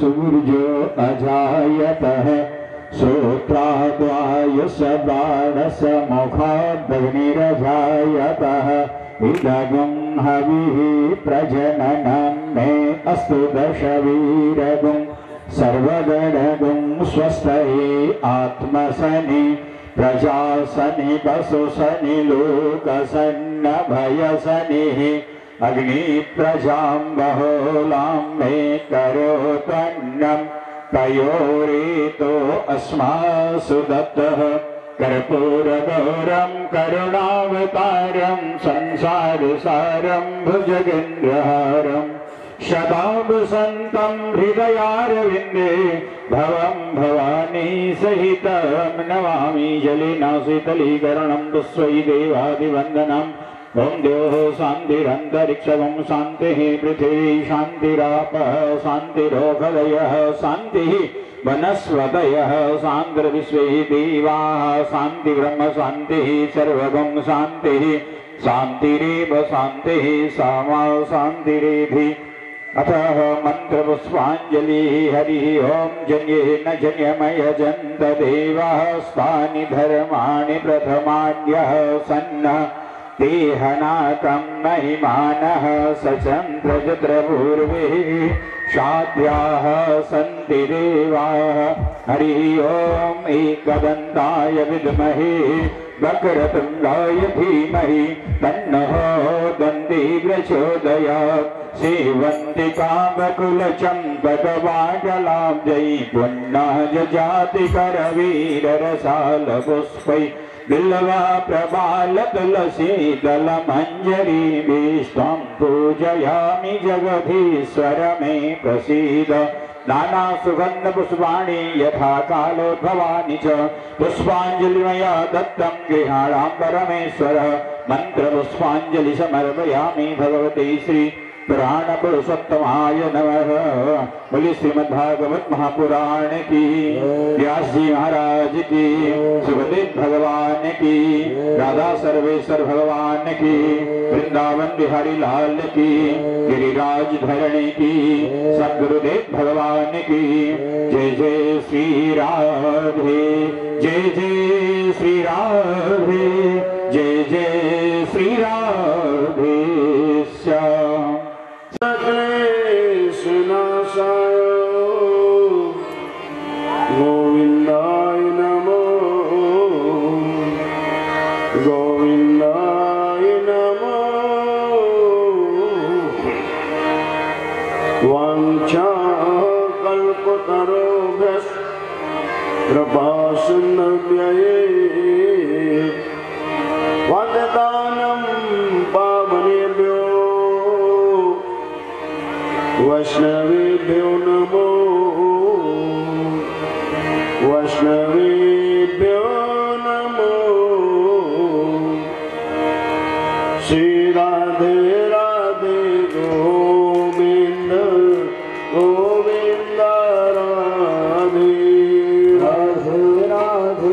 सूर्यो अजायतः श्रोत्राद्वायुसबाणसमुखादग्निरजायतः इदगं हविः प्रजननं मे अस्तु दशवीरगुं सर्वगणगुं स्वस्तये आत्मसनि प्रजासनि वसुसनि लोकसन्नभयसनिः अग्नि प्रजां बहोलां मे करोतन्नं तयोरेतो अस्मासु दत्तः कर्पूरगौरं करुणावतारं संसारसारं भुजगेन्द्रहारं शतावसन्तं हृदयारविन्दे भवं भवानी सहितं नमामि जलेन शीतलीकरणं तस्मै देवादिवन्दनम् ओम द्योः शान्तिरन्तरिक्षं शान्तिः पृथिवी शान्तिरापः शान्तिरोषधयः शान्तिः वनस्पतयः शान्तिर्विश्वे देवाः शान्ति ब्रह्म शान्तिः सर्वगं शान्तिः शान्तिरेव शान्तिः सामा शान्तिरेधि। अतः मंत्रपुष्पाञ्जलिः हरिः ओम जन्येन जन्यमयजन्त देवाः स्थानि धर्माणि प्रथमान्यः सन्न देहनाकं महिमानः सचन्द्रजत्रपूर्वे शाद्याः सन्ति देवाः। हरिः ओम एकदन्ताय विद्महे वक्रतुण्डाय धीमहि तन्नः दन्ती प्रचोदयात्। सेवन्ति कामकुलचम्पकवाटलाब्जै पुण्यः जजाति करवीररसालपुष्पै बिल्वा प्रबाल तुलसी दलमञ्जरीभिस्त्वं पूजयामि जगदीश्वर मे प्रसीद। नाना सुगंध पुष्पाणि यथा कालोद्भवानि च पुष्पाञ्जलिमया दत्तं गृहाणां परमेश्वर। मंत्र पुष्पाञ्जलि समर्पयामि भगवते श्री पुराण पुरुषोत्तमाय नमः। बोली श्रीमद्भागवत महापुराण की, व्यास जी महाराज की, सुखदेव भगवान की, राधा सर्वेश्वर भगवान की, वृंदावन बिहारी लाल की, गिरिराज धरणी की, सद्गुरुदेव भगवान की। जय जय श्री राधे, जय जय श्री राधे, जय जय श्री राधे श्याम। कृष्णनाशाय गोविंदाय नमो, गोविंदाय नमो। वाञ्छाकल्पतरुभ्यश्च कृपासिन्धुभ्यः वन्दतानं पावनेभ्यो वैष्णवेभ्यो नमो, वैष्णवेभ्यो नमो। श्री राधे राधे गोविंद गोविंद राधे राधे राधे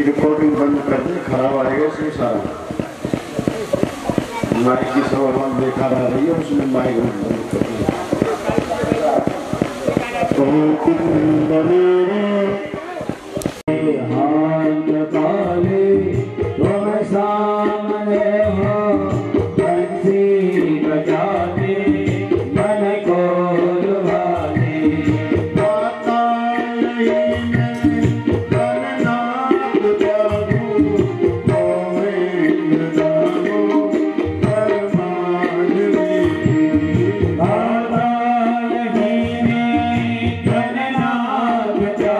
रिकॉर्डिंग बंद कर दे, खराब आएगा इसमें सारा माइक की सब बेकार आ रही है, उसमें माइक बंद कर दे। Yeah.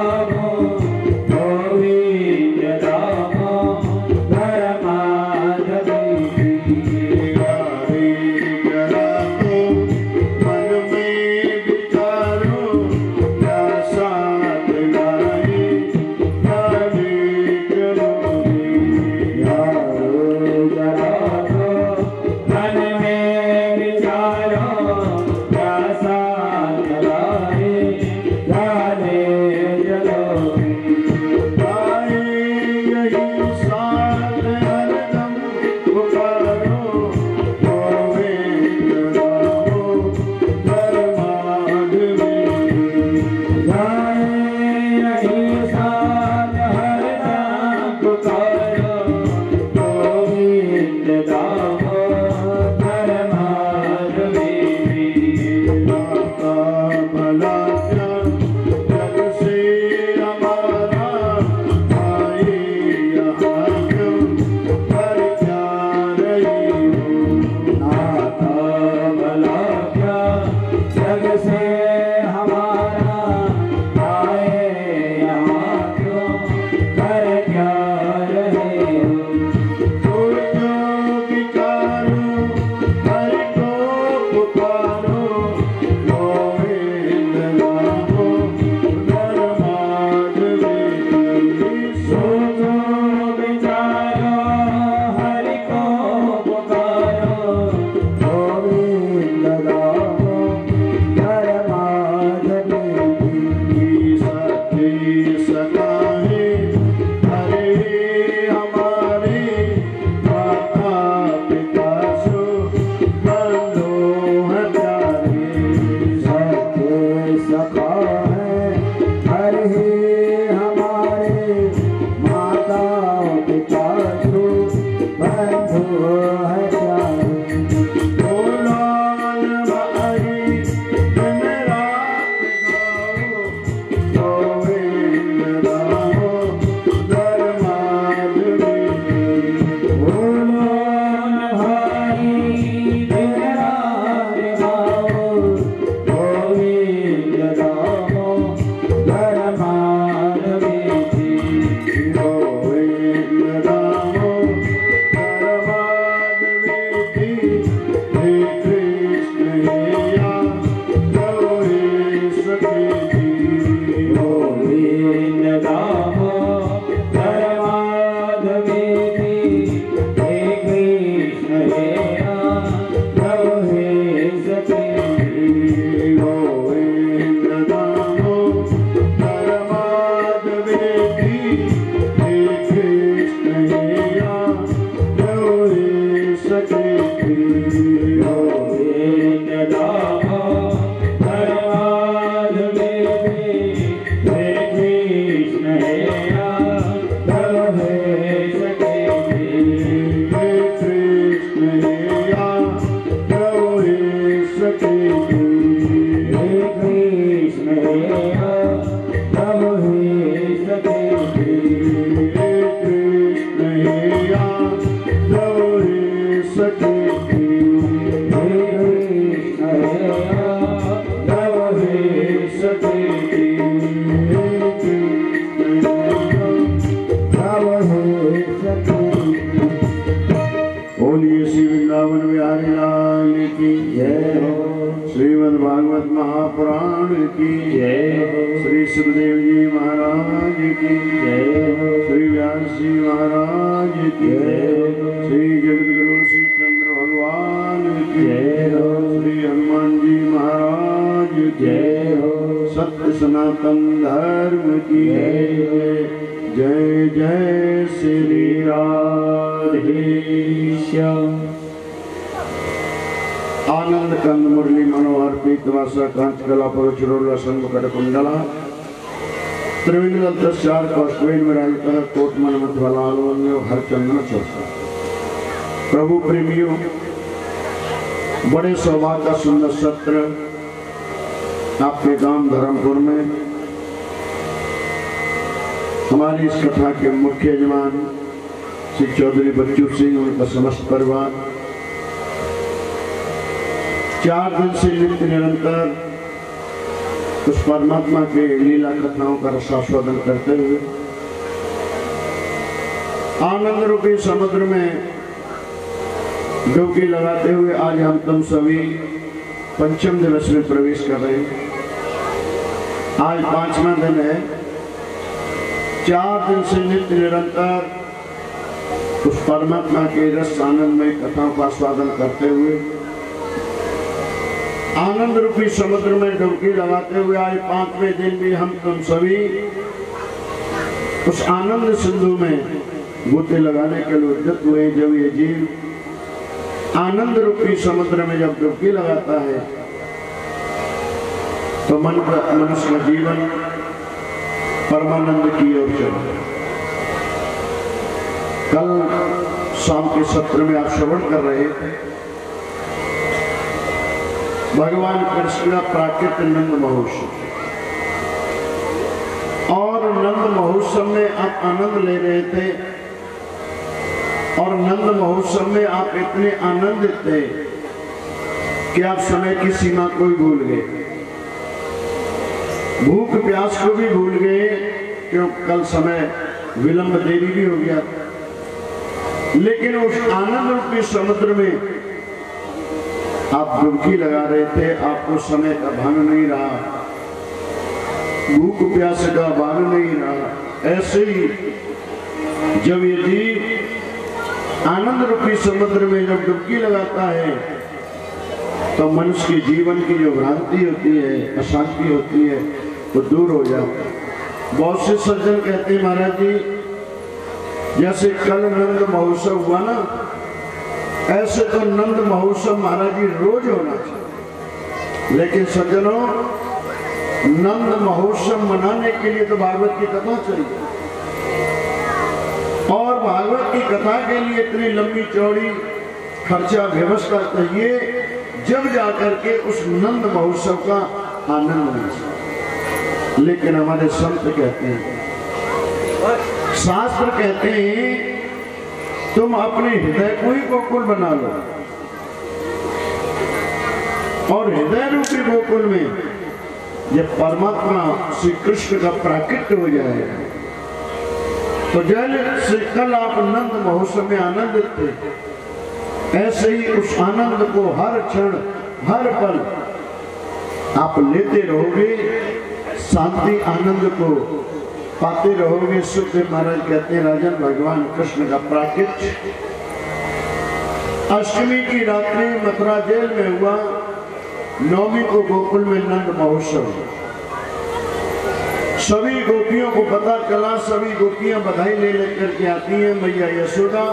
महापुराण की जय हो। श्री सुखदेव जी महाराज की जय हो। श्री व्यास जी महाराज की जय हो। श्री जगतगुरु श्री चंद्र भगवान की जय हो। श्री हनुमान जी महाराज की जय हो। सत्य सनातन धर्म की जय जय श्री राधे श्याम। आनंद कंद मुरली मनोहर पीतवासा कांच कला पवित्रोल्ला संकट कुंडला त्रिविंद दस्यार कौशवेन विराजितः कोट मन मध्वलालो हर चंदन चौसा। प्रभु प्रेमियों, बड़े सौभाग्य का सुंदर सत्र आपके गांव धर्मपुर में हमारी इस कथा के मुख्य यजमान श्री चौधरी बच्चू सिंह उनका समस्त परिवार 4 दिन से नित्य निरंतर उस परमात्मा के लीला कथाओं का रसास्वादन करते हुए आनंद रूपी समुद्र में डुबकी लगाते हुए आज हम तुम सभी पंचम दिवस में प्रवेश कर रहे हैं। आज 5वां दिन है। 4 दिन से नित्य निरंतर उस परमात्मा के रस आनंदमय कथाओं का आस्वादन करते हुए आनंद रूपी समुद्र में डुबकी लगाते हुए आज 5वें दिन भी हम तुम सभी उस आनंद सिंधु में गोते लगाने के लिए उद्यत हुए। जब ये जीव आनंद रूपी समुद्र में जब डुबकी लगाता है तो मनुष्य का जीवन परमानंद की ओर चले। कल शाम के सत्र में आप श्रवण कर रहे थे भगवान कृष्ण का प्राकृत नंद महोत्सव, और नंद महोत्सव में आप आनंद ले रहे थे और नंद महोत्सव में आप इतने आनंदित थे कि आप समय की सीमा को भी भूल गए, भूख प्यास को भी भूल गए, क्योंकि कल समय विलंब देरी भी हो गया। लेकिन उस आनंद रूपी समुद्र में आप डुबकी लगा रहे थे, आपको समय का भान नहीं रहा, भूख प्यास का भान नहीं रहा। ऐसे ही जब ये जीव आनंद रूपी समुद्र में जब डुबकी लगाता है तो मनुष्य के जीवन की जो भ्रांति होती है, अशांति होती है, वो दूर हो जाती है। बहुत से सज्जन कहते हैं महाराज जी, जैसे कल नंद महोत्सव हुआ ना, ऐसे तो नंद महोत्सव महाराज जी रोज होना चाहिए। लेकिन सज्जनों, नंद महोत्सव मनाने के लिए तो भागवत की कथा चाहिए, और भागवत की कथा के लिए इतनी लंबी चौड़ी खर्चा व्यवस्था चाहिए, जब जाकर के उस नंद महोत्सव का आनंद मिल सके। लेकिन हमारे संत कहते हैं, शास्त्र कहते हैं, तुम अपने हृदय को ही गोकुल बना लो, और हृदय रूपी गोकुल में जब परमात्मा श्री कृष्ण का प्राकट्य हो जाए तो जैसे कल आप नंद महोत्सव में आनंदित थे, ऐसे ही उस आनंद को हर क्षण हर पल आप लेते रहोगे, शांति आनंद को पाते रहोगे। सुखदेव महाराज कहते हैं, राजन भगवान कृष्ण का प्राकट्य अष्टमी की रात्रि मथुरा जेल में हुआ, 9वीं को गोकुल में नंद महोत्सव। सभी गोपियों को पता चला, सभी गोपियां बधाई ले लेकर के आती हैं। मैया यशोदा,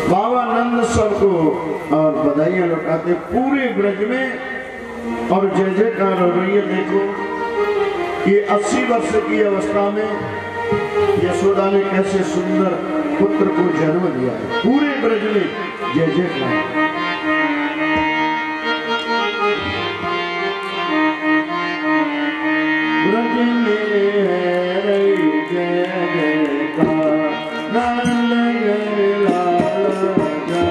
बाबा नंद सबको और बधाइयां लौटाते पूरे ब्रज में, और जय जयकार हो रही है। देखो ये 80 वर्ष की अवस्था में यशोदा ने कैसे सुंदर पुत्र को जन्म दिया है। पूरे ब्रज में जय जयकार। ब्रज में है जय जयकार, नंद लाल जय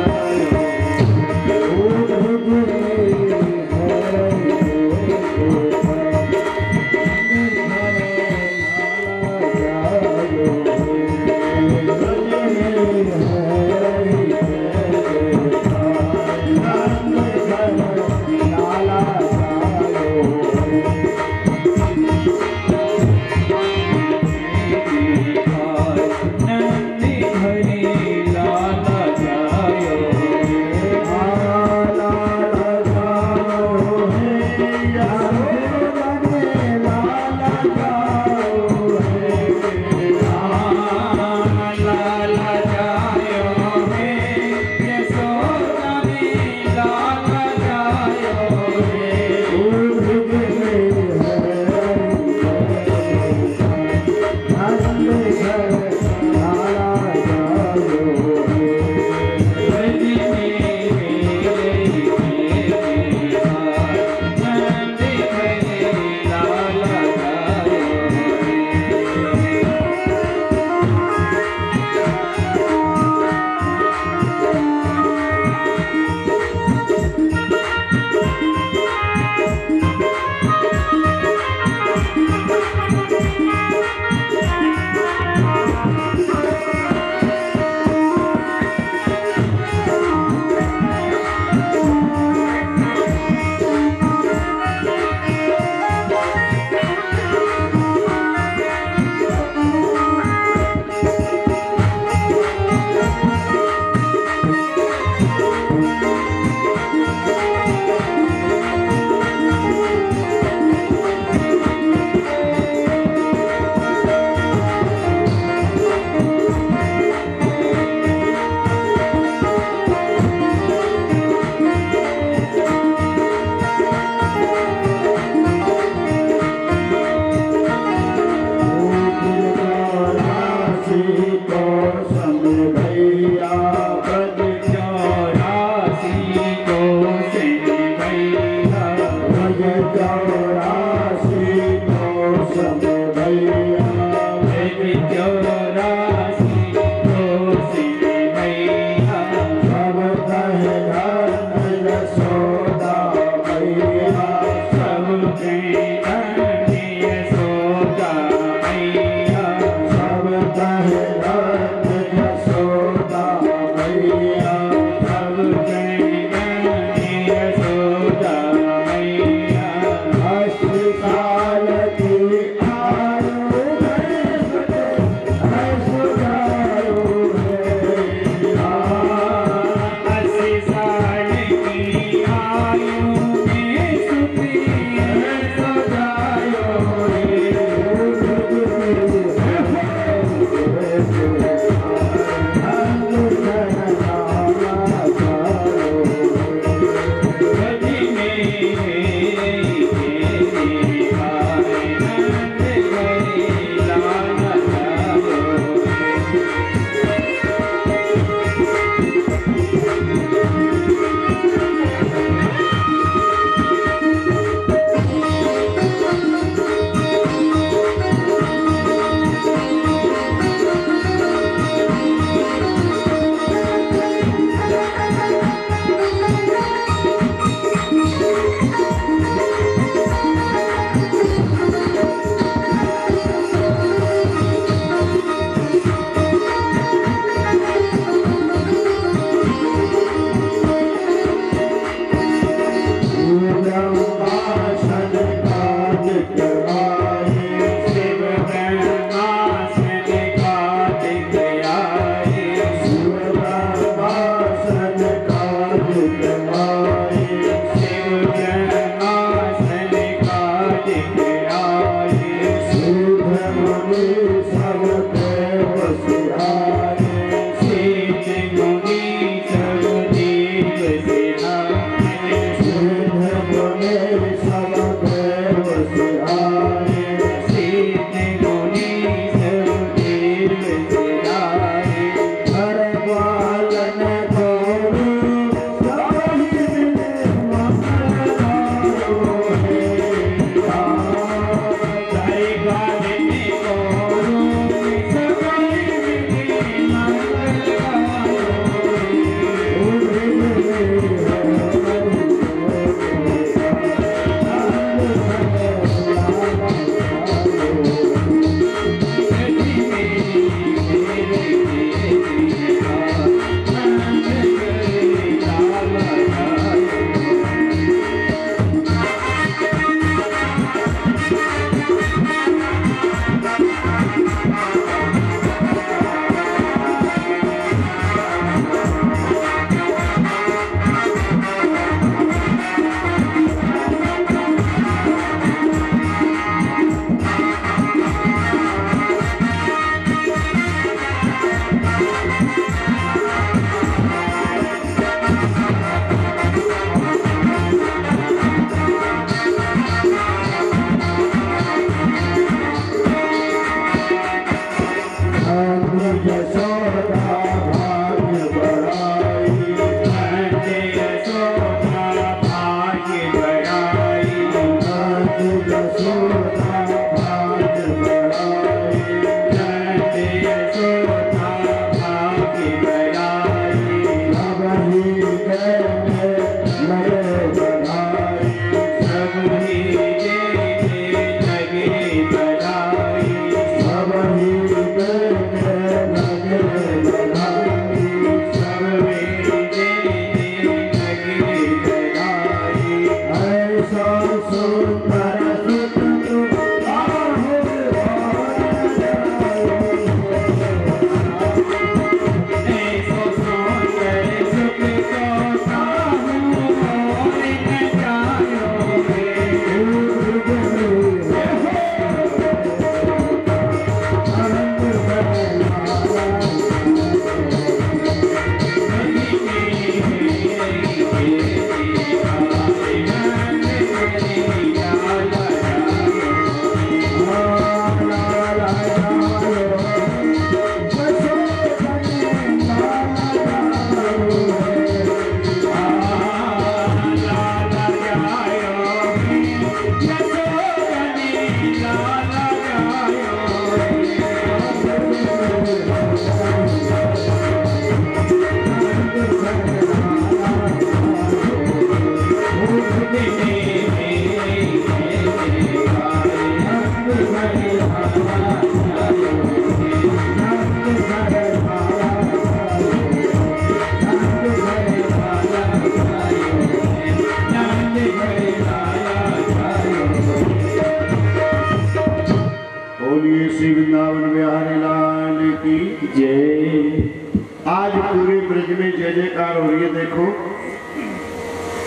बिहारी लाल की जय। आज पूरे ब्रज में जय जयकार हो रही है। देखो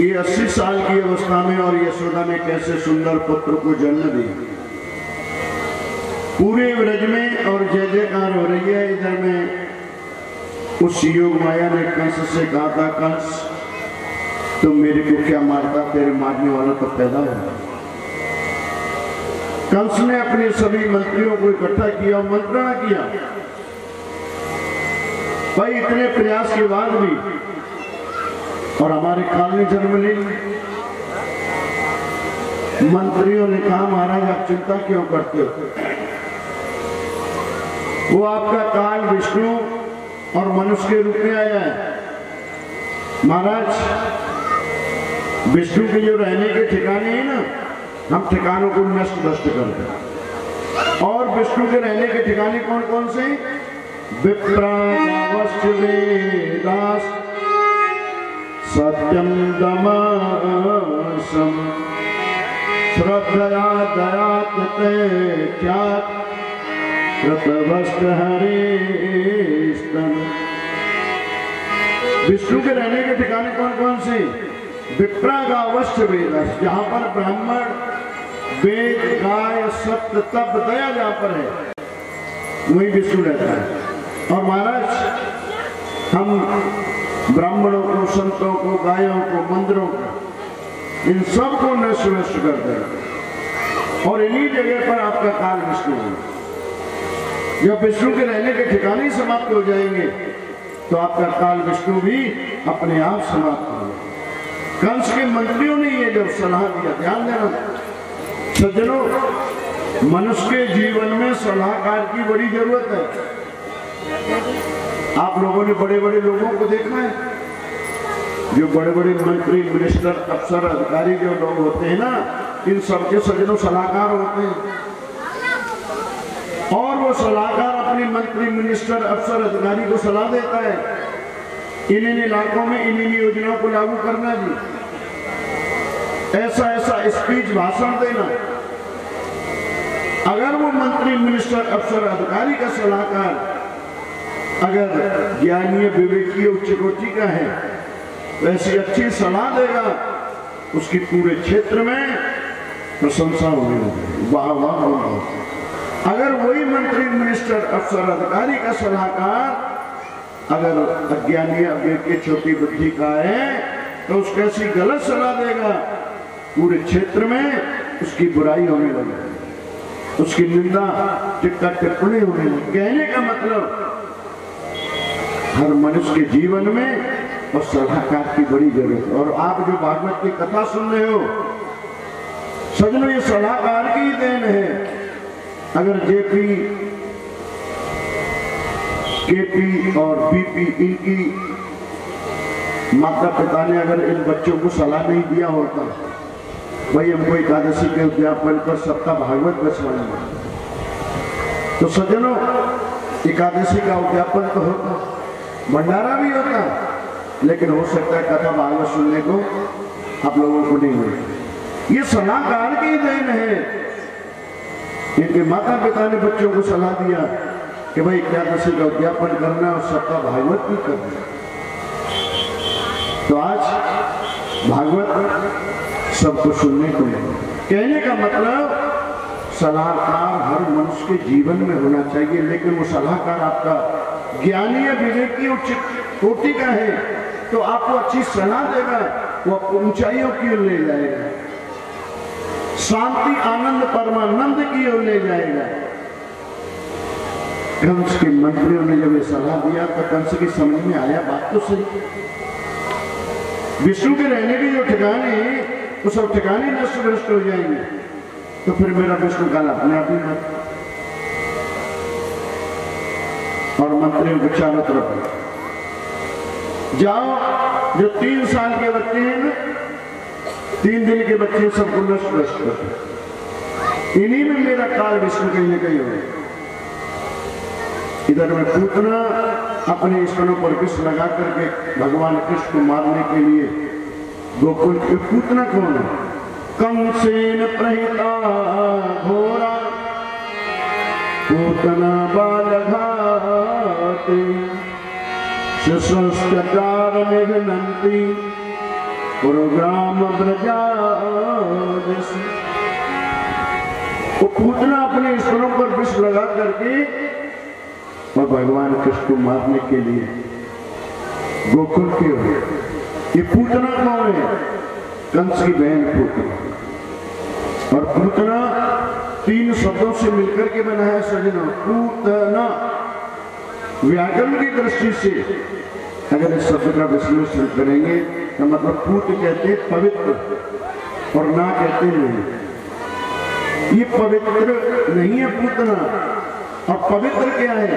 ये 80 साल की अवस्था में और यशोदा ने कैसे सुंदर पुत्र को जन्म दिया। पूरे ब्रज में और जय जयकार हो रही है। इधर में उस योग माया ने कंस से कहा था, कंस तो मेरे को क्या मारता, तेरे मारने वाला तो पैदा हुआ। कंस ने अपने सभी मंत्रियों को इकट्ठा किया, मंत्रणा किया। भाई इतने प्रयास के बाद भी और हमारे काल ने जन्म ली। मंत्रियों ने कहा, महाराज आप चिंता क्यों करते हो, वो आपका काल विष्णु और मनुष्य के रूप में आया है। महाराज विष्णु के जो रहने के ठिकाने हैं ना, हम ठिकानों को नष्ट भ्रष्ट करते हैं। और विष्णु के रहने के ठिकाने कौन कौन से? विप्रावश्च वेदास सत्यम दमसम श्रद्धया दया त्याग कृतवस्त हरिस्तन। विष्णु के रहने के ठिकाने कौन कौन से? विप्रागावश्य वेदास, जहां पर ब्राह्मण वेद गाय सत्य तप दया जहां पर है वही विष्णु रहता है। और महाराज हम ब्राह्मणों को, संतों को, गायों को, मंदिरों को, इन सब को नष्ट नष्ट करते हैं। और इन्हीं जगह पर आपका काल विष्णु है। जब विष्णु के रहने के ठिकाने समाप्त हो जाएंगे तो आपका काल विष्णु भी अपने आप समाप्त हो जाएगा। कंस के मंत्रियों ने ये जब सलाह दिया, ध्यान देना सज्जनों, मनुष्य के जीवन में सलाहकार की बड़ी जरूरत है। आप लोगों ने बड़े बड़े लोगों को देखा है, जो बड़े बड़े मंत्री, मिनिस्टर, अफसर, अधिकारी जो लोग होते हैं ना, इन सबके सज्जनों सलाहकार होते हैं। और वो सलाहकार अपने मंत्री, मिनिस्टर, अफसर, अधिकारी को सलाह देता है, इन इलाकों में इन योजनाओं को लागू करना जी, ऐसा ऐसा स्पीच भाषण देना। अगर वो मंत्री, मिनिस्टर, अफसर, अधिकारी का सलाहकार अगर ज्ञानी, विवेकी, उच्च कोटि का है तो ऐसी अच्छी सलाह देगा, उसकी पूरे क्षेत्र में प्रशंसा होने लगेगी, वाह वाह होगा। अगर वही मंत्री, मिनिस्टर, अफसर, अधिकारी का सलाहकार अगर अज्ञानी, अविवेकी, छोटी बुद्धि का है तो उसको ऐसी गलत सलाह देगा, पूरे क्षेत्र में उसकी बुराई होने लगेगी, उसकी निंदा, टिक्का टिप्पणी होने लगेगी। कहने का मतलब हर मनुष्य के जीवन में और सलाहकार की बड़ी जरूरत है। और आप जो भागवत की कथा सुन रहे हो सजनों, ये सलाहकार की देन है। अगर जेपी, केपी और बीपी, इनकी माता पिता ने अगर इन बच्चों को सलाह नहीं दिया होता, भाई हमको एकादशी के उद्यापन पर सप्ताह भागवत बचवाना है, तो सज्जनों एकादशी का उद्यापन तो होता, भंडारा भी होता, लेकिन हो सकता है कथा भागवत सुनने को आप लोगों को नहीं मिले। ये सलाहकार की देन है। इनके माता पिता ने बच्चों को सलाह दिया कि भाई एकादशी का उद्यापन करना और सप्ताह भागवत भी करना। तो आज भागवत सबको सुनने को मिले। कहने का मतलब सलाहकार हर मनुष्य के जीवन में होना चाहिए, लेकिन वो सलाहकार आपका ज्ञानी या विवेकी उच्च कोटि का है तो आपको अच्छी सलाह देगा, वो आपको ऊंचाइयों की ओर ले जाएगा, शांति, आनंद, परमानंद की ओर ले जाएगा। कंस के मंत्रियों ने जब ये सलाह दिया तो कंस की समझ में आया, बात तो सही, विष्णु के रहने के जो ठिकाने वो सब ठिकाने नष्ट भ्रष्ट हो जाएंगे, तो फिर मेरा विष्णु काल अपने आप ही मत। और मंत्रियों को चारों तरफ जाओ, जो 3 साल के बच्चे हैं ना, 3 दिन के बच्चे सबको नष्ट भ्रष्ट करते, इन्हीं में मेरा काल विष्णु कहीं न कहीं हो। इधर में पूतना अपने स्तनों पर विष लगा करके भगवान कृष्ण को मारने के लिए गोकुल के पूतना कौन है? कंसेन प्रहिता घोरा पूतना बालघाती शिशुश्चकार निघ्नन्ति पुरुग्राम ब्रजादिश। वो पूतना अपने ईश्वरों पर विष लगा करके और भगवान कृष्ण को मारने के लिए गोकुल के हुए। ये पूतना कौन है? कंस की बहन पूतना। और पूतना 3 शब्दों से मिलकर के बना है सजना। पूतना व्याकरण की दृष्टि से अगर इस शब्द का विश्लेषण करेंगे तो मतलब पूत कहते पवित्र और ना कहते नहीं। ये पवित्र नहीं है पूतना। और पवित्र क्या है?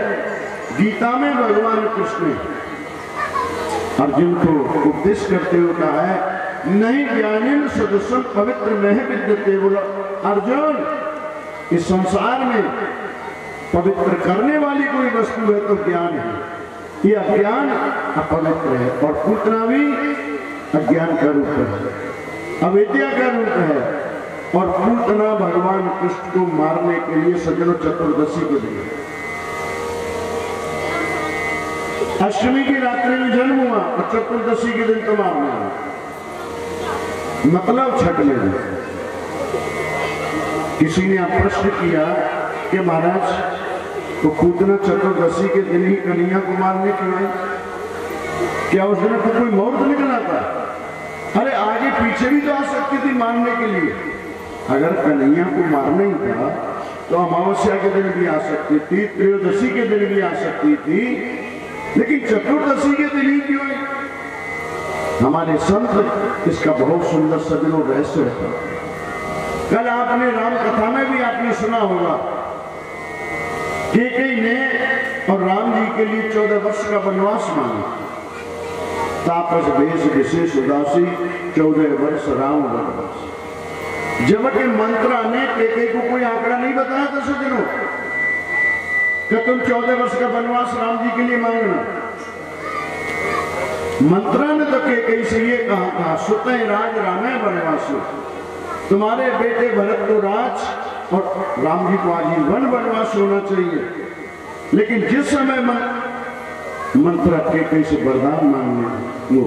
गीता में भगवान कृष्ण अर्जुन को उपदेश करते हुए कहा है नहीं ज्ञानेन सदृशं पवित्र में विद्यते। बोला अर्जुन, इस संसार में पवित्र करने वाली कोई वस्तु है तो ज्ञान है। ये अज्ञान अपवित्र है। और पूतना भी अज्ञान का रूप है, अविद्या का रूप है। और पूतना भगवान कृष्ण को मारने के लिए सज्जनों चतुर्दशी के दिन अष्टमी की रात्रि में जन्म हुआ और चतुर्दशी के दिन तो मारना है, मतलब छठ में। किसी ने प्रश्न किया कि महाराज तो पूतना चतुर्दशी के दिन ही कन्हैया को मारने क्यों आए? क्या उस दिन को कोई मुहूर्त निकला था? अरे आगे पीछे भी तो आ सकती थी मारने के लिए। अगर कन्हैया को मारना ही था तो अमावस्या के दिन भी आ सकती थी, त्रयोदशी के दिन भी आ सकती थी, लेकिन चतुर्दशी के दिन ही क्यों? हमारे संत इसका बहुत सुंदर सज्जनों रहस्य है। कल आपने राम कथा में भी आपने सुना होगा कैकेयी ने और राम जी के लिए 14 वर्ष का वनवास मांगा। तापस भेष विशेष उदासी 14 वर्ष राम वनवास। जब के मंत्रा ने कैकेयी को कोई आंकड़ा नहीं बताया था सज्जनों कि तुम 14 वर्ष का वनवास राम जी के लिए मांगना। मंत्रा ने तो कैकेयी से ये कहा था सुतय राज रामे वनवासी। तुम्हारे बेटे भरत को राज और राम जी को आजीवन वनवास होना चाहिए। लेकिन जिस समय मंत्रा कैकेयी से वरदान मांगने वो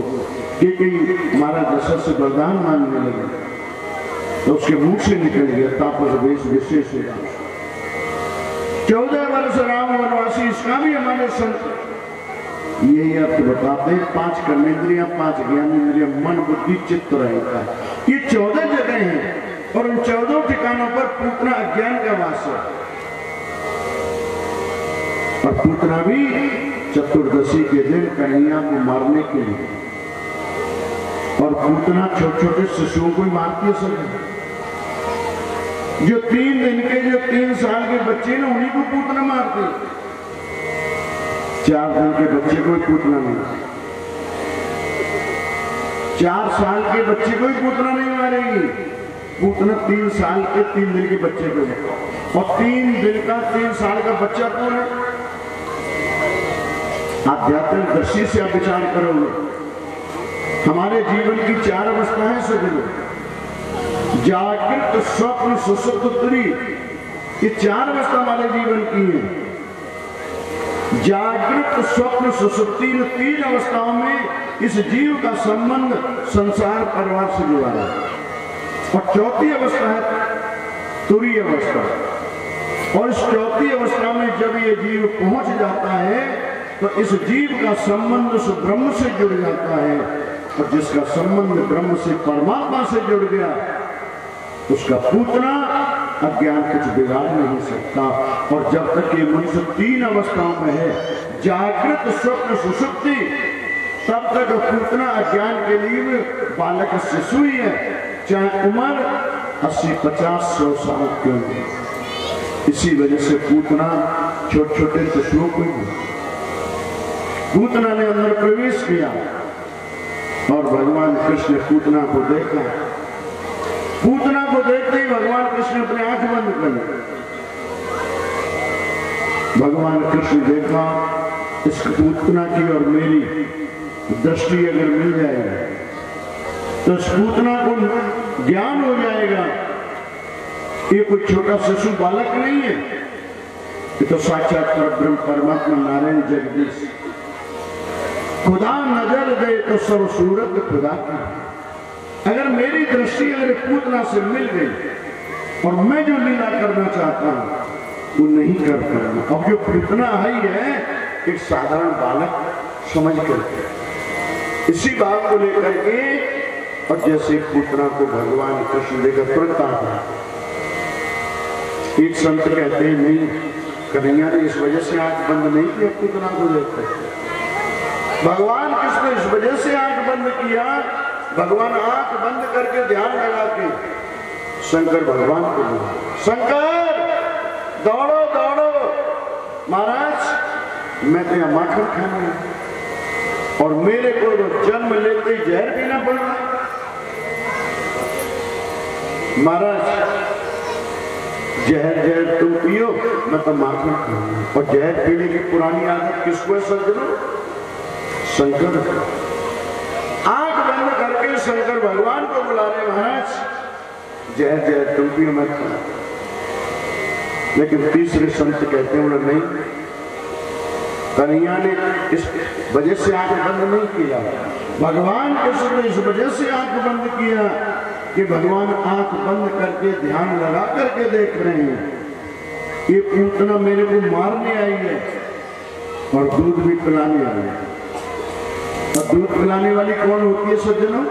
कैकेयी महाराज दशरथ से वरदान मांगने लगे तो उसके मुंह से निकल गया तापस भेष विशेष 14 वर्ष राम वनवासी। इसका भी हमारे संत यही अर्थ बताते हैं 5 कर्मेंद्रियां 5 ज्ञानेंद्रियां मन बुद्धि चित्त रहेगा। ये 14 जगह हैं और उन 14 ठिकानों पर पूतना अज्ञान का वास है। और पूतना भी चतुर्दशी के दिन कन्हैया को मारने के लिए। और पूतना छोटे छोटे शिशुओं को ही मारती है सब। जो 3 दिन के जो 3 साल के बच्चे ना उन्हीं को पूतना मारती। 4 दिन के बच्चे को ही पूतना नहीं, 4 साल के बच्चे को ही पूतना नहीं मारेगी। पूतना 3 साल के 3 दिन के बच्चे को। और 3 दिन का 3 साल का बच्चा कौन है? आध्यात्मिक दृष्टि से आप विचार करोगे हमारे जीवन की 4 अवस्थाएं सज्जनों, जागृत स्वप्न सुषुप्ति, ये 4 अवस्था हमारे जीवन की है। जागृत स्वप्न सुषुप्ति इन 3 अवस्थाओं में इस जीव का संबंध संसार परिवार से जुड़ा है। और 4थी अवस्था है तुरीय अवस्था। और इस 4थी अवस्था में जब ये जीव पहुंच जाता है तो इस जीव का संबंध उस ब्रह्म से जुड़ जाता है। और जिसका संबंध ब्रह्म से परमात्मा से जुड़ गया उसका पूतना अज्ञान कुछ बिगाड़ नहीं सकता। और जब तक ये मनुष्य 3 अवस्थाओं में है, जागृत स्वप्न सुषुप्ति, तब तक पूतना अज्ञान के लिए बालक शिशु ही है, चाहे उम्र 80, 50, 100 साल क्यों नहीं। इसी वजह से पूतना छोटे छोटे शिशुओं को पूतना ने अंदर प्रवेश किया और भगवान कृष्ण ने पूतना को देखा। पूतना को देखते ही भगवान कृष्ण ने अपने आंख बंद कर ली। भगवान कृष्ण देखा इस पूतना की और मेरी दृष्टि अगर मिल जाएगी तो इस पूतना को ज्ञान हो जाएगा ये कोई छोटा शिशु बालक नहीं है, ये तो साक्षात ब्रह्म परमात्मा नारायण जगदीश। खुदा नजर दे तो सब सूरत खुदा की। अगर मेरी दृष्टि अगर पूतना से मिल गई और मैं जो लीला करना चाहता हूं वो नहीं कर पाऊंगा। अब जो पूतना है एक साधारण बालक समझ करके इसी बात को लेकर के, और जैसे पूतना को भगवान कृष्ण लेकर तुरंत आ गया। एक संत कहते हैं नहीं, कन्हैया ने इस वजह से आंख बंद नहीं किया पूतना को लेकर। भगवान कृष्ण इस वजह से आंख बंद किया, भगवान आंख बंद करके ध्यान लगा के शंकर भगवान को बोला, शंकर दौड़ो दौड़ो महाराज, मैं तो यहां माखन खाना है और मेरे को तो जन्म लेते ही जहर पीना पड़ रहा है। महाराज जहर जहर तुम पियो, मैं तो माखन खाऊंगा। और जहर पीने की पुरानी आदत किसको है सज्जनों? शंकर। आंख बंद करके शंकर भगवान को बुला रहे, महाराज जय जय तुम भी मत खाना। लेकिन तीसरे संत कहते हैं नहीं, कन्हैया ने इस वजह से आंख बंद नहीं किया, भगवान कृष्ण ने इस वजह से आंख बंद किया कि भगवान आंख बंद करके ध्यान लगा करके देख रहे हैं ये पूतना मेरे को मारने आई है और दूध भी पिलाने आई है। और दूध पिलाने वाली कौन होती है सज्जनों?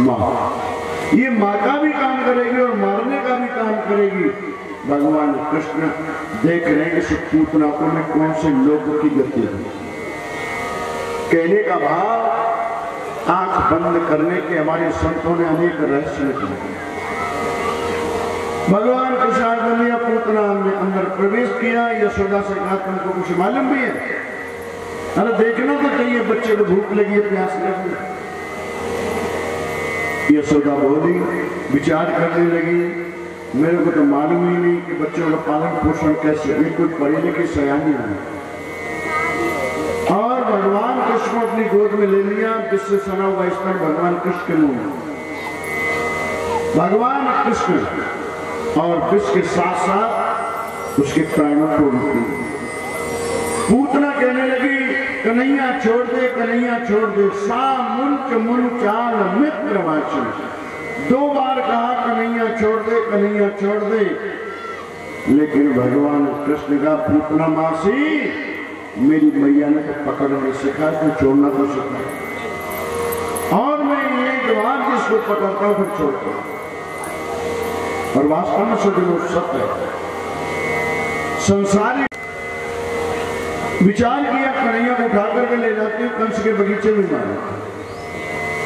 माँ। ये माँ का भी काम करेगी और मारने का भी काम करेगी। भगवान कृष्ण देख रहे हैं इस पूतना को मैं कौन से लोगों की गति है। कहने का भाव आंख बंद करने के हमारे संतों ने अनेक रहस्य निकाले। भगवान कृष्ण ने पूतना ने अंदर प्रवेश किया। यशोदा से कहा तुमको कुछ मालूम भी है? अरे देखना तो चाहिए, बच्चे को भूख लगी है, प्यास लगी। यशोदा बोली, विचार करने लगी, मेरे को तो मालूम ही नहीं कि बच्चों का पालन पोषण कैसे, ये कोई पढ़ी लिखी सयानी है। और भगवान कृष्ण को अपनी गोद में ले लिया, जिससे सना हुआ स्तन भगवान कृष्ण के मुंह में। भगवान कृष्ण और विष के साथ साथ उसके प्राणों को रोकी। पूतना कहने लगी, कन्हैया छोड़ दे, कन्हैया छोड़ दे। सा मुंच मुंचाल मित्र वाचन, 2 बार कहा कन्हैया छोड़ दे, कन्हैया छोड़ दे। लेकिन भगवान कृष्ण का पूतना मासी, मेरी मैया ने तो पकड़ने सिखा, तो छोड़ना तो सिखा, और मैं एक बार जिसको पकड़ता हूं फिर छोड़ता हूं। और वास्तव में सज्जनों सत्य है। संसारी विचार किया, कन्हैया को उठा करके ले जाते हैं, कंस के बगीचे में मारे।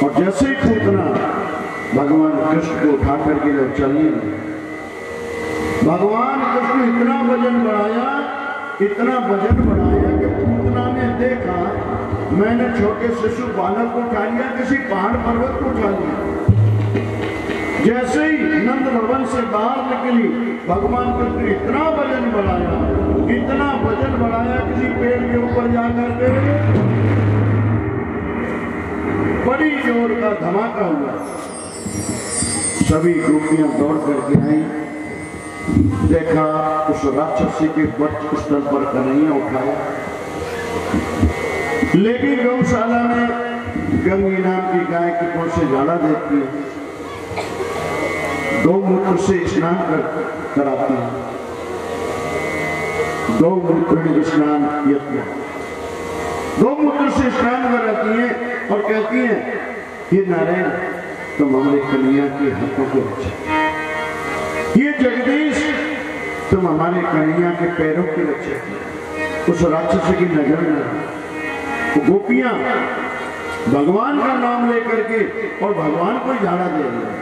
और जैसे ही पूतना भगवान कृष्ण को उठा करके जब चलने लगे, भगवान कृष्ण इतना वजन बढ़ाया, इतना वजन बढ़ाया कि पूतना ने देखा मैंने छोटे शिशु बालक को उठा लिया, किसी पहाड़ पर्वत को उठा लिया। जैसे ही नंद भवन से बाहर निकली, भगवान कृष्ण इतना वजन बढ़ाया, इतना वजन बढ़ाया, किसी पेड़ के ऊपर जाकर के बड़ी जोर का धमाका हुआ। सभी गोपियां दौड़ करके आई, देखा उस राक्षसी के वक्ष स्थल पर कन्हैया उठाया। लेकिन गौशाला में गंगी नाम की गाय की कौन से झाड़ा देती है, गौमूत्र से स्नान कराती है। गौमूत्र स्नान यज्ञ, गौमूत्र से स्नान कराती है और कहती है, ये नारायण तुम हमारे कन्हैया के हाथों के रक्षा, ये जगदीश तुम हमारे कन्हैया के पैरों की रक्षा। उस राक्षस की नजर में तो गोपियां भगवान का नाम लेकर के और भगवान को झाड़ा दे रही है।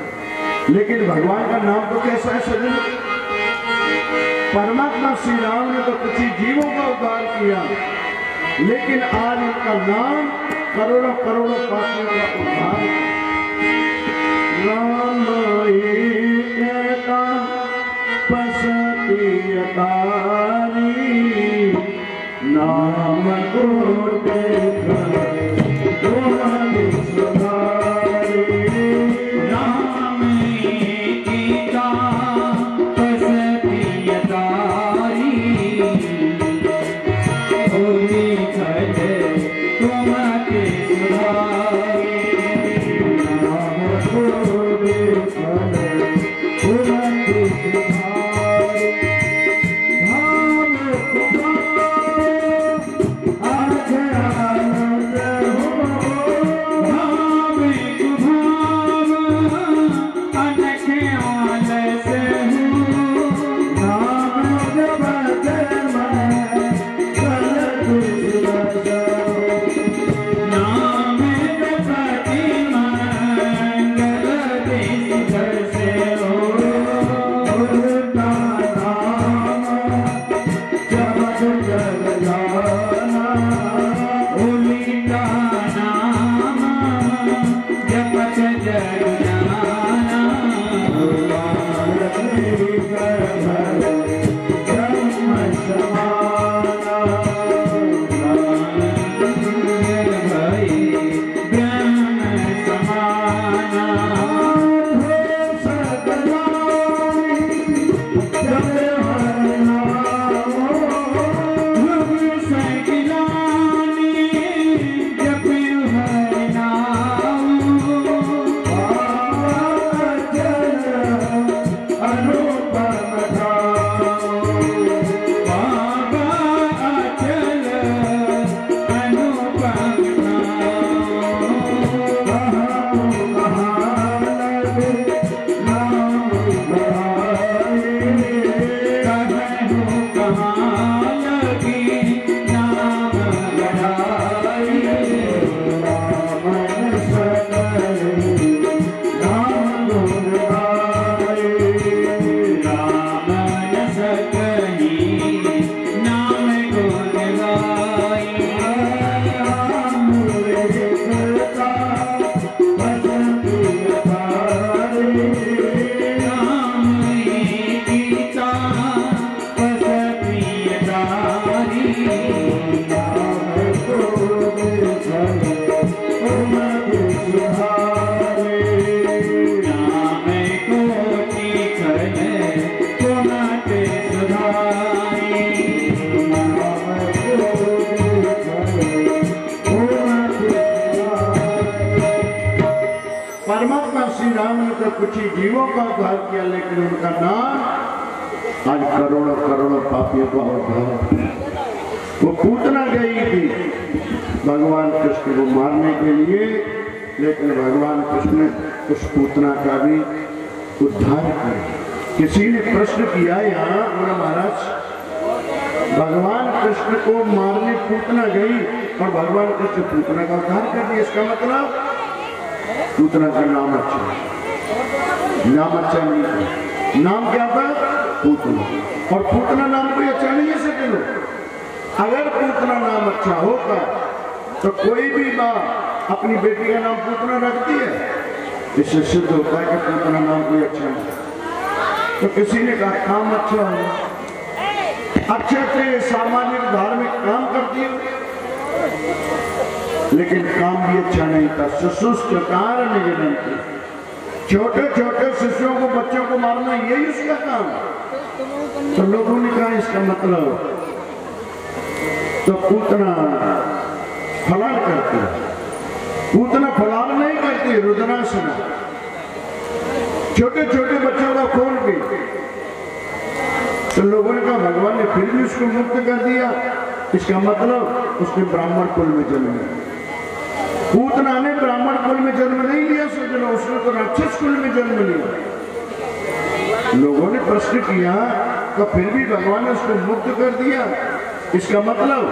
लेकिन भगवान का नाम तो कैसा है सजन? परमात्मा श्री राम ने तो कुछ ही जीवों का उद्धार किया, लेकिन आज उनका नाम करोड़ों करोड़ों पापियों का उद्धार। राम कहता पसती अतारी, नाम को कुछ ही जीवों का उद्धार किया, लेकिन उनका नाम आज करोड़ों करोड़ों पापियों का उद्धार। वो पूतना गई थी भगवान कृष्ण को मारने के लिए, लेकिन भगवान कृष्ण उस पूतना का भी उद्धार किया। किसी ने प्रश्न किया यहाँ, बोला महाराज भगवान कृष्ण को मारने पूतना गई और भगवान कृष्ण पूतना का उद्धार कर दिया, इसका मतलब पूतना का नाम अच्छा है, नाम अच्छा नहीं था। नाम क्या था? पूतना। और पूतना नाम कोई अच्छा नहीं है सके लोग। अगर पूतना नाम अच्छा होता तो कोई भी माँ अपनी बेटी का नाम पूतना रखती है, इससे सिद्ध होता है कि पूतना नाम कोई अच्छा नहीं। तो किसी ने कहा काम अच्छा होगा, अच्छे अच्छे सामाजिक धार्मिक काम करती है, लेकिन काम भी अच्छा नहीं था। शिशुष्कार निगमन, छोटे छोटे शिशुओं को, बच्चों को मारना यही उसका काम। तो लोगों ने कहा इसका मतलब तो पूतना फलाल करती है। पूतना फलाल नहीं करती, रुद्रासना, छोटे छोटे बच्चों का खून भी। तो लोगों ने कहा भगवान ने फिर भी उसको मुक्त कर दिया, इसका मतलब उसने ब्राह्मण कुल में जन्म लिया। पूतना ने ब्राह्मण कुल में जन्म नहीं लिया, सोचना उसने तो राक्षस कुल में जन्म लिया। लोगों ने प्रश्न किया तो फिर भी भगवान ने उसको मुक्त कर दिया, इसका मतलब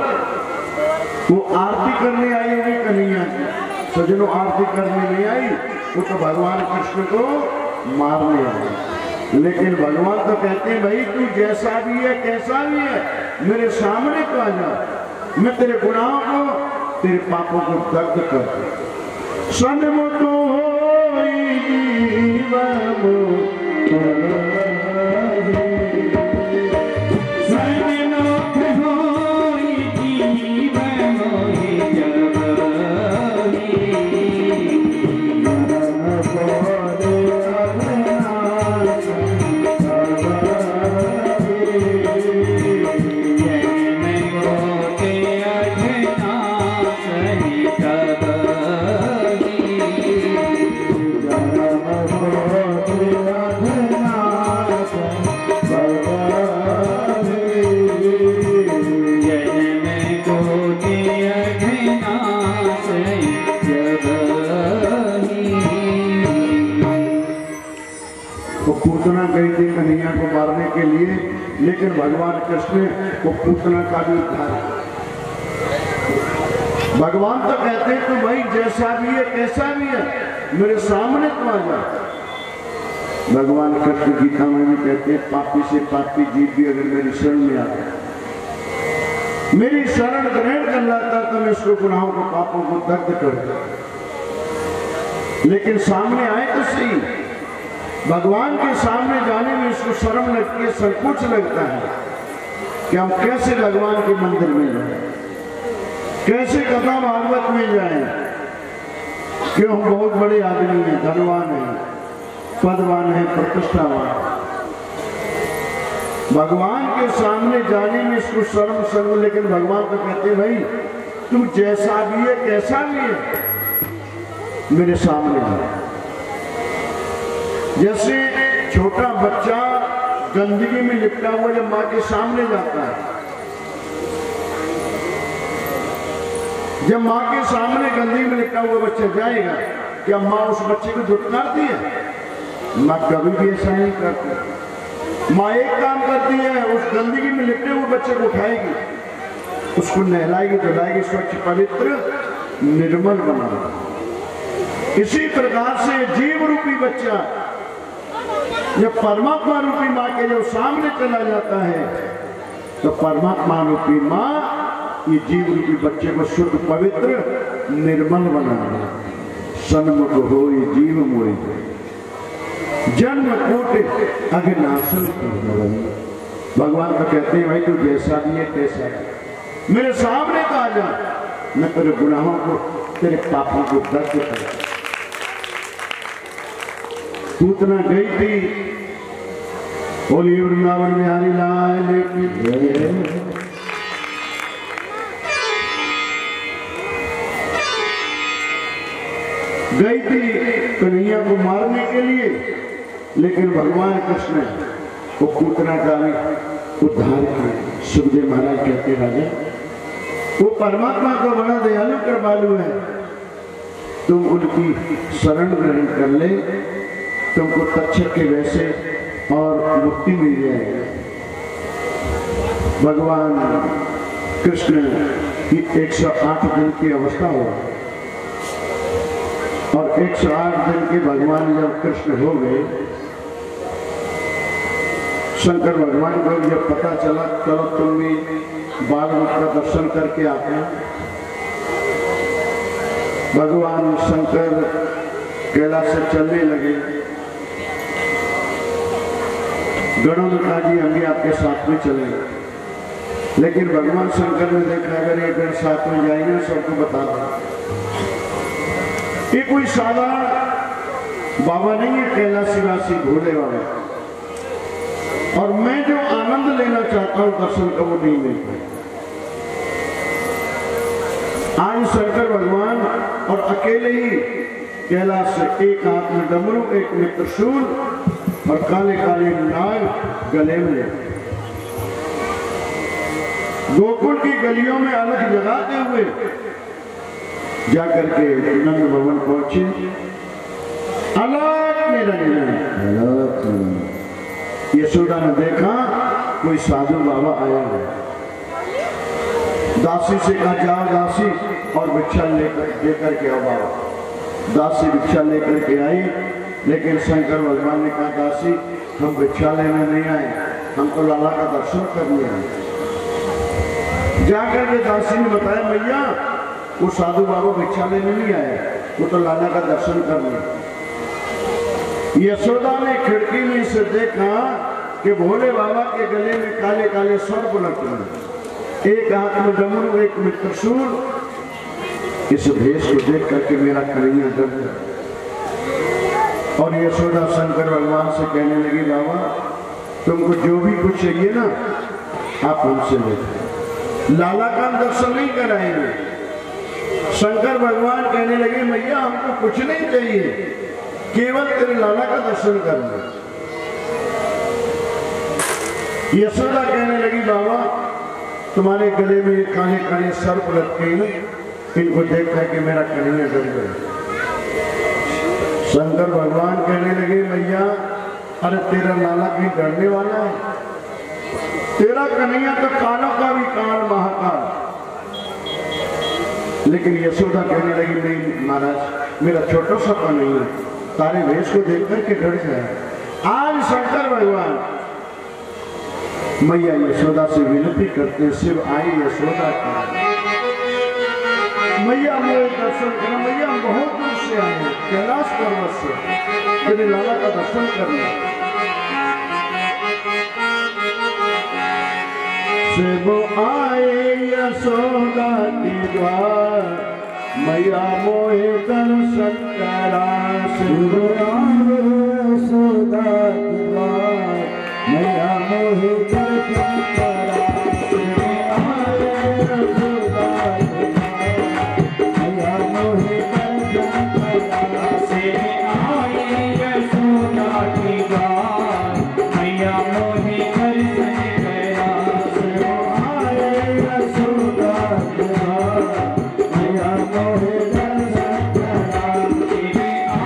वो आरती करने आई होगी कन्हैया की। सजनो आरती करने नहीं आई, वो तो भगवान कृष्ण को मारने आई। लेकिन भगवान तो कहते हैं भाई तू जैसा भी है कैसा भी है मेरे सामने तो आ जा, मैं तेरे गुनाहों को, तेरे पापों को दर्द कर दूं। सन्मुख होई जीवन पूतना गई थी कन्हैया को मारने के लिए, लेकिन भगवान कृष्ण को पूतना का भी उद्धार किया। भगवान तो कहते हैं तो भाई जैसा भी है कैसा भी है मेरे सामने तो आ जा। भगवान कृष्ण गीता में भी कहते हैं पापी से पापी जीव भी अगर मेरी शरण में आता, मेरी शरण ग्रहण कर लाता तो मैं उसको गुनाहों को, पापों को दर्द कर देता। लेकिन सामने आए तो सही, भगवान के सामने जाने में इसको शर्म लगती है, संकोच लगता है कि हम कैसे भगवान के मंदिर में जाएं, कैसे कथा भागवत में जाएं, क्यों हम बहुत बड़े आदमी हैं, धनवान हैं, पदवान हैं, प्रतिष्ठावान। भगवान के सामने जाने में इसको शर्म शर्म, लेकिन भगवान तो कहते भाई तू जैसा भी है कैसा भी है मेरे सामने आ। जैसे छोटा बच्चा गंदगी में लिपटा हुआ जब माँ के सामने जाता है, जब माँ के सामने गंदगी में लिपटा हुआ बच्चा जाएगा, क्या माँ उस बच्चे को धुतकारती है? माँ कभी भी ऐसा नहीं करती। माँ एक काम करती है, उस गंदगी में लिपटे हुए बच्चे को उठाएगी, उसको नहलाएगी, धुलाएगी, स्वच्छ पवित्र निर्मल बनाएगी। इसी प्रकार से जीव रूपी बच्चा जब परमात्मा रूपी माँ के जब सामने चला जाता है तो परमात्मा रूपी माँ ये जीव रूपी बच्चे को शुद्ध पवित्र निर्मल बनाना। सन्मुख हो ये जीव मोहि जन्म कोटि अघनाशन। भगवान तो कहते हैं भाई तू जैसा भी है कैसा है मेरे सामने तो आ जा, मैं तेरे गुनाहों को, तेरे पापों को दर्द कर। पूतना गई थी, बोली वृंदावन बिहारी लाल की जय। गई थी कन्हैया को मारने के लिए, लेकिन भगवान कृष्ण वो पूतना का उद्धार किया। सुखदेव महाराज कहते राजा वो परमात्मा को बड़ा दयालु कृपालु है, तुम उनकी शरण ग्रहण कर ले, तुमको तक्षक के वैसे और मुक्ति मिल जाएगी। भगवान कृष्ण की 108 दिन की अवस्था हो और 108 दिन के भगवान जब कृष्ण हो गए, शंकर भगवान को जब पता चला चलो तुम भी बालमुख का दर्शन करके आते हैं, भगवान शंकर कैलाश से चलने लगे। गणों जी हम भी आपके साथ में चलेंगे, लेकिन भगवान शंकर ने देखा अगर ये गण साथ में जाएंगे सबको बता दो ये कोई साधारण बाबा नहीं है, कैलाशवासी भोले बाबा, और मैं जो आनंद लेना चाहता हूं दर्शन का वो नहीं मिल पाए। आज शंकर भगवान और अकेले ही कैलाश से एक हाथ में डमरू, एक में त्रिशूल और काले काले नाग गले में गोकुल की गलियों में अलग जगाते हुए जाकर के नंद भवन पहुंचे। अलग निरंजन यशोदा ने देखा कोई साधु बाबा आया है, दासी से कहा जाओ दासी और भिक्षा लेकर के आओ बाबा। दासी भिक्षा लेकर के आई, लेकिन शंकर भगवान ने कहा दासी हम भिक्षा लेने नहीं आए, हमको लाला का दर्शन करने आए। जाकर के दासी ने बताया भैया वो साधु बाबा भिक्षा लेने नहीं आए, वो तो लाला का दर्शन करने। यशोदा ने खिड़की में से देखा कि भोले बाबा के गले में काले काले सर्प लटके हैं, एक हाथ में डमरू एक में त्रिशूल। इस भेष को देख करके मेरा कन्हैया डर गया और यशोदा शंकर भगवान से कहने लगी बाबा तुमको जो भी कुछ चाहिए ना आप हमसे ले, लाला का दर्शन नहीं कराएंगे। शंकर भगवान कहने लगे मैया हमको कुछ नहीं चाहिए, केवल तेरे लाला का दर्शन करना। यशोदा कहने लगी बाबा तुम्हारे गले में काले काले सर्प लटके हैं, इनको देख करके मेरा कन्हैया डर गया। शंकर भगवान कहने लगे मैया अरे तेरा लाला कहीं डरने वाला है, तेरा कन्हैया तो कालों का भी काल महाकाल। लेकिन यशोदा कहने लगी नहीं महाराज मेरा छोटा सा कन्हैया तारे भेष को देख करके डर गया। आज शंकर भगवान मैया यशोदा से विनती करते शिव आई यशोदा का मैया मेरे दर्शन करना, मैया हम बहुत दूर से आए हैं कैलाश पर्वत से तेरे लाला का दर्शन करना। शिव आए यशोदा के द्वार मैया मोहे दर्शन करा। शिव आए यशोदा के द्वार मैया मोहे दर्शन करा। शिव आए यशोदा के द्वार मैया मोहे दर्शन करा। शिव आए यशोदा के द्वार मैया मोहे दर्शन करा। शिव आए यशोदा के द्वार मैया मोहे दर्शन करा। शिव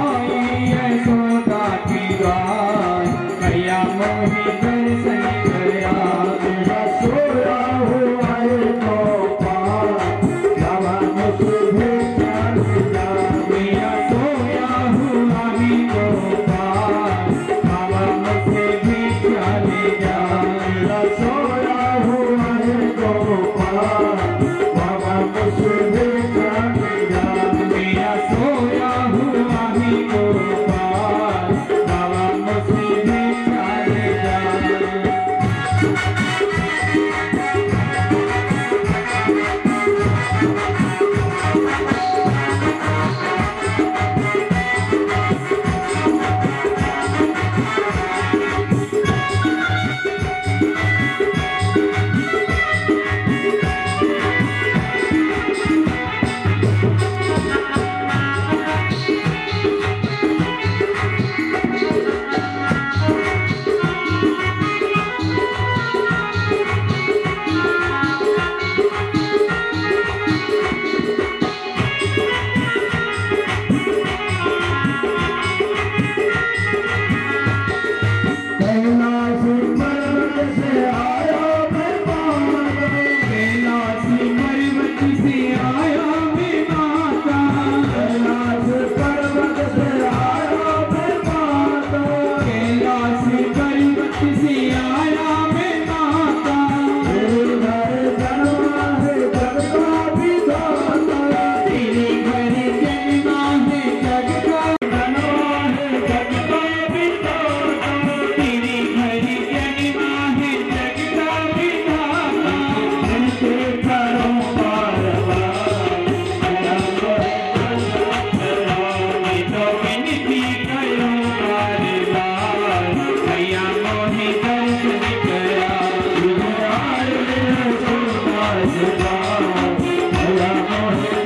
आए यशोदा के द्वार मैया मोहे दर्शन करा। तेरा सोया हुआ गोपाल बाबा मुझे भिक्षा दिया। मेरा सोया हुआ गोपाल बाबा मुझे भिक्षा दिया। मेरा सोया हुआ गोपाल बाबा मुझे भिक्षा दिया। मेरा सोया हुआ गोपाल बाबा मुझे भिक्षा दिया। भला मोहे